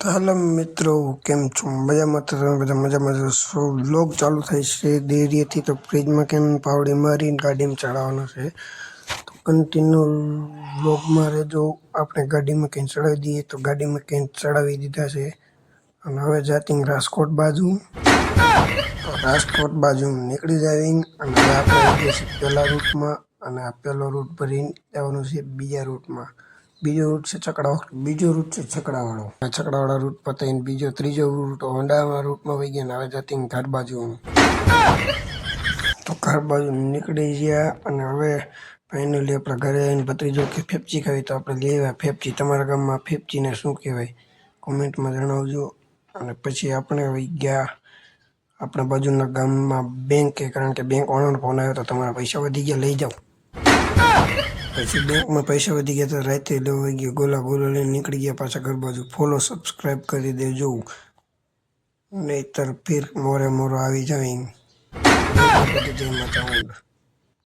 હાલો મિત્રો, કેમ છો? મજામાં તો તમે બધા મજામાં જશો. વ્લોગ ચાલુ થાય છે દેરીથી, તો ફ્રીજમાં કેમ પાવડી મારીને ગાડીમાં ચડાવવાનો છે. તો કન્ટિન્યુ વ્લોગમાં રહેજો. આપણે ગાડીમાં કંઈ ચડાવી દઈએ તો ગાડીમાં કંઈ ચડાવી દીધા છે. અને હવે જાતી રાજકોટ બાજુ નીકળી જાવી. અને હવે આપણે આવી ગયા છીએ પહેલા રૂટમાં, અને આ પહેલો રૂટ ભરીને જવાનું છે બીજા રૂટમાં. બીજો રૂટ છે છકડાવાળો. છકડાવાળા રૂટ પતાવીને ત્રીજો રૂટ હોન્ડામાં રૂટમાં વહી ગયા. ને હવે જતી ઘર બાજુ. તો ઘર બાજુ નીકળી ગયા. અને હવે ફાઇનલી આપણા ઘરે આવીને ભત્રીજો કે ફેફચી ખાવી, તો આપણે લઈ આવ્યા ફેફચી. તમારા ગામમાં ફેફચીને શું કહેવાય કોમેન્ટમાં જણાવજો. અને પછી આપણે વહી ગયા આપણા બાજુના ગામમાં બેંકે, કારણ કે બેંક વાળાનો ફોન આવ્યો તો તમારા પૈસા વધી ગયા, લઈ જાઓ. પછી બેંકમાં પૈસા વધી ગયા તો રાતે લેવા ગયા, ગોલા લઈને નીકળી ગયા પાછા ઘર બાજુ. ફોલો સબસ્ક્રાઈબ કરી દેજો, નહીતર ફિર મોરે મોરો આવી જાય. જય માતા, જય માતા.